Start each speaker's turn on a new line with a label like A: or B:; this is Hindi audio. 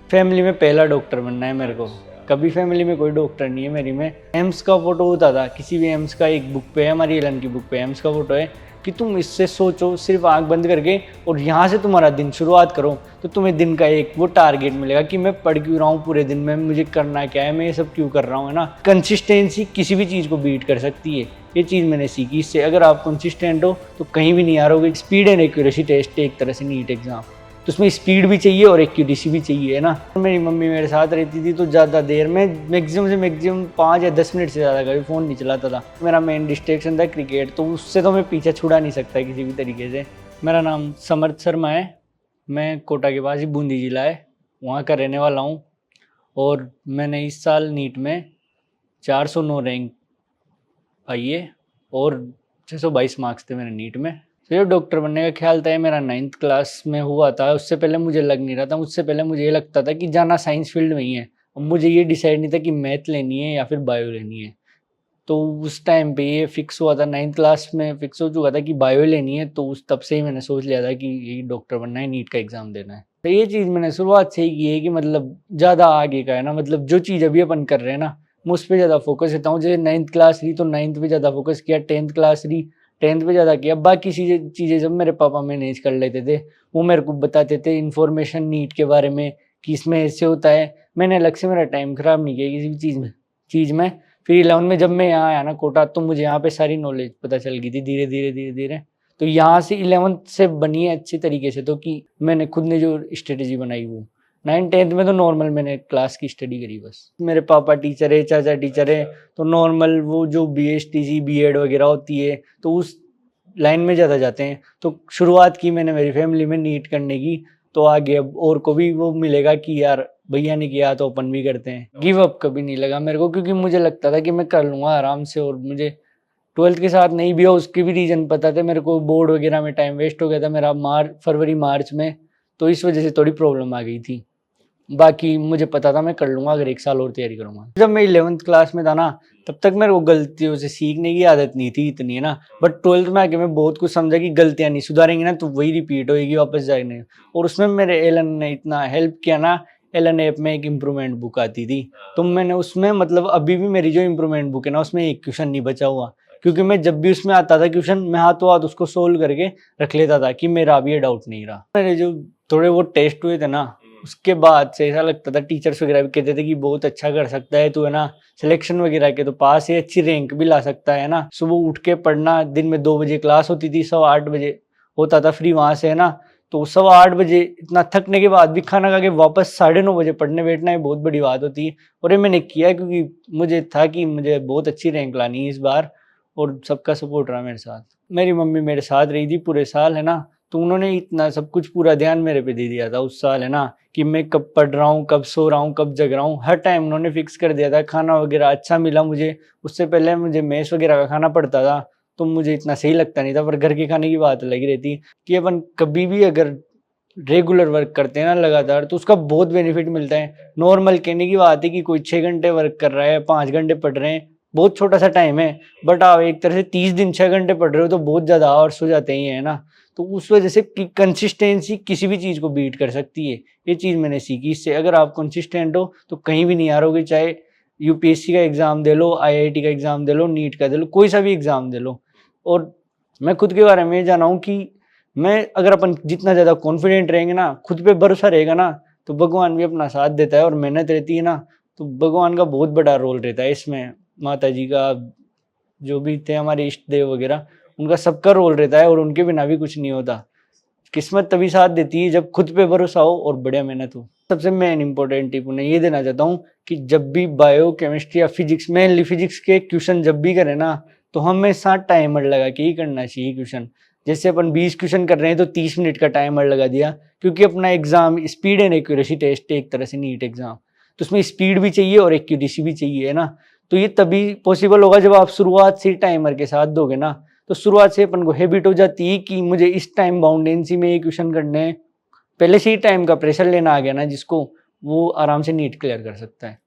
A: फैमिली में पहला डॉक्टर बनना है मेरे को। कभी फैमिली में कोई डॉक्टर नहीं है मेरी में। एम्स का फोटो होता था, किसी भी एम्स का एक बुक पे है, हमारी एलन की बुक पे एम्स का फोटो है कि तुम इससे सोचो सिर्फ आंख बंद करके और यहाँ से तुम्हारा दिन शुरुआत करो तो तुम्हें दिन का एक वो टारगेट मिलेगा कि मैं पढ़ क्यों रहा हूँ पूरे दिन में, मुझे करना क्या है, मैं ये सब क्यों कर रहा हूँ, है ना। कंसिस्टेंसी किसी भी चीज़ को बीट कर सकती है, ये चीज़ मैंने सीखी इससे। अगर आप कंसिस्टेंट हो तो कहीं भी नहीं हारोगे। स्पीड एंड एक्यूरेसी टेस्ट है एक तरह से नीट एग्जाम, तो उसमें स्पीड भी चाहिए और एक्यूरेसी भी चाहिए, है ना। मेरी मम्मी मेरे साथ रहती थी तो ज़्यादा देर में मैक्सिमम 5 या 10 मिनट से ज़्यादा कभी फ़ोन नहीं चलाता था। मेरा मेन डिस्ट्रैक्शन था क्रिकेट, तो उससे तो मैं पीछे छुड़ा नहीं सकता किसी भी तरीके से। मेरा नाम समर्थ शर्मा है, मैं कोटा के पास ही बूंदी जिला है वहाँ का रहने वाला हूँ। और मैंने इस साल नीट में 409 रैंक आई है और 622 मार्क्स थे मेरे नीट में। तो ये डॉक्टर बनने का ख्याल था मेरा 9th क्लास में हुआ था। उससे पहले मुझे लग नहीं रहा था, उससे पहले मुझे ये लगता था कि जाना साइंस फील्ड में ही है। अब मुझे ये डिसाइड नहीं था कि मैथ लेनी है या फिर बायो लेनी है। तो उस टाइम पे ये फिक्स हुआ था, 9th क्लास में फिक्स हो चुका था कि बायो लेनी है। तो उस तब से ही मैंने सोच लिया था कि यही डॉक्टर बनना है, नीट का एग्ज़ाम देना है। तो ये चीज़ मैंने शुरुआत से ही की है कि मतलब ज़्यादा आगे का है ना, मतलब जो चीज़ अभी अपन कर रहे हैं ना मैं उस पर ज़्यादा फोकस करता हूँ। जैसे 9th क्लास रही तो 9th पे ज़्यादा फोकस किया, 10th क्लास रही 10th पे ज़्यादा किया। बाकी चीज़ें जब मेरे पापा मैनेज कर लेते थे वो मेरे को बताते थे इन्फॉर्मेशन नीट के बारे में कि इसमें ऐसे होता है। मैंने अलग से मेरा टाइम ख़राब नहीं किया किसी भी चीज़ में। फिर 11 में जब मैं यहाँ आया ना कोटा, तो मुझे यहाँ पे सारी नॉलेज पता चल गई थी धीरे धीरे। तो यहाँ से 11th से बनी है अच्छी तरीके से, तो कि मैंने खुद ने जो स्ट्रेटेजी बनाई वो 9th-10th में तो नॉर्मल मैंने क्लास की स्टडी करी बस। मेरे पापा टीचर है, चाचा टीचर है, तो नॉर्मल वो जो BSTC BEd वगैरह होती है तो उस लाइन में ज़्यादा जाते हैं। तो शुरुआत की मैंने मेरी फैमिली में नीट करने की, तो आगे अब और को भी वो मिलेगा कि यार भैया ने किया तो अपन भी करते हैं। गिव अप कभी नहीं लगा मेरे को, क्योंकि मुझे लगता था कि मैं कर लूँगा आराम से। और मुझे 12th के साथ नहीं भी हो उसके भी रीज़न पता थे मेरे को। बोर्ड वगैरह में टाइम वेस्ट हो गया था मेरा फरवरी मार्च में, तो इस वजह से थोड़ी प्रॉब्लम आ गई थी। बाकी मुझे पता था मैं कर लूँगा अगर 1 साल और तैयारी करूँगा। जब मैं 11th क्लास में था ना तब तक मेरे को गलतियों से सीखने की आदत नहीं थी इतनी, है ना। बट 12th में आके मैं बहुत कुछ समझा कि गलतियाँ नहीं सुधारेंगे ना तो वही रिपीट होगी वापस जाने। और उसमें मेरे एलन ने इतना हेल्प किया ना। एलन ऐप में एक इम्प्रूवमेंट बुक आती थी, तो मैंने उसमें मतलब अभी भी मेरी जो इम्प्रूवमेंट बुक है ना उसमें एक क्वेश्चन नहीं बचा हुआ, क्योंकि मैं जब भी उसमें आता था क्वेश्चन मैं हाथों हाथ उसको सोल्व करके रख लेता था कि मेरा अभी ये डाउट नहीं रहा। मेरे जो थोड़े वो टेस्ट हुए थे ना उसके बाद से ऐसा लगता था, टीचर्स वगैरह भी कहते थे कि बहुत अच्छा कर सकता है तू, है ना। सिलेक्शन वगैरह के तो पास है, अच्छी रैंक भी ला सकता है ना। सुबह उठ के पढ़ना, दिन में 2 बजे क्लास होती थी, 8:15 बजे होता था फ्री वहां से, है ना। तो 8:15 बजे इतना थकने के बाद भी खाना खा के वापस 9:30 बजे पढ़ने बैठना है, बहुत बड़ी बात होती है। और ये मैंने किया क्योंकि मुझे था कि मुझे बहुत अच्छी रैंक लानी है इस बार, और सबका सपोर्ट रहा मेरे साथ। मेरी मम्मी मेरे साथ रही थी पूरे साल, है ना। तो उन्होंने इतना सब कुछ पूरा ध्यान मेरे पे दे दिया था उस साल, है ना, कि मैं कब पढ़ रहा हूँ, कब सो रहा हूँ, कब जग रहा हूँ, हर टाइम उन्होंने फिक्स कर दिया था। खाना वगैरह अच्छा मिला मुझे, उससे पहले मुझे मेस वगैरह का खाना पड़ता था तो मुझे इतना सही लगता नहीं था। पर घर के खाने की बात अलग ही रहती कि अपन कभी भी अगर रेगुलर वर्क करते हैं ना लगातार तो उसका बहुत बेनिफिट मिलता है। नॉर्मल कहने की बात है कि कोई 6 घंटे वर्क कर रहा है, 5 घंटे पढ़ रहे हैं, बहुत छोटा सा टाइम है। बट आप एक तरह से 30 दिन 6 घंटे पढ़ रहे हो तो बहुत ज़्यादा आवर्स हो जाते ही है ना। तो उस वजह से कंसिस्टेंसी किसी भी चीज़ को बीट कर सकती है, ये चीज़ मैंने सीखी इससे। अगर आप कंसिस्टेंट हो तो कहीं भी नहीं हारोगे, चाहे UPSC का एग्ज़ाम दे लो, IIT का एग्ज़ाम दे लो, नीट का दे लो, कोई सा भी एग्ज़ाम दे लो। और मैं खुद के बारे में जाना हूँ कि मैं अगर अपन जितना ज़्यादा कॉन्फिडेंट रहेंगे ना, खुद पे भरोसा रहेगा ना, तो भगवान भी अपना साथ देता है। और मेहनत रहती है ना तो भगवान का बहुत बड़ा रोल रहता है इसमें। माता जी का, जो भी थे हमारे इष्ट देव वगैरह, उनका सबका रोल रहता है और उनके बिना भी कुछ नहीं होता। किस्मत तभी साथ देती है जब खुद पे भरोसा हो और बढ़िया मेहनत हो। सबसे मेन इंपॉर्टेंट टिप उन्हें ये देना चाहता हूँ कि जब भी बायो, केमिस्ट्री या फिजिक्स, मेनली फिजिक्स के क्वेश्चन जब भी करें ना तो हमेशा टाइमर लगा के ही करना चाहिए क्वेश्चन। जैसे अपन 20 क्वेश्चन कर रहे हैं तो 30 मिनट का टाइमर लगा दिया, क्योंकि अपना exam speed and accuracy test है एक तरह से नीट एग्जाम, तो उसमें स्पीड भी चाहिए और एक्यूरेसी भी चाहिए, है ना। तो ये तभी पॉसिबल होगा जब आप शुरुआत से टाइमर के साथ दोगे ना। तो शुरुआत से अपन को हैबिट हो जाती है कि मुझे इस टाइम बाउंडेंसी में ये क्वेश्चन करने हैं, पहले से ही टाइम का प्रेशर लेना आ गया ना जिसको, वो आराम से नीट क्लियर कर सकता है।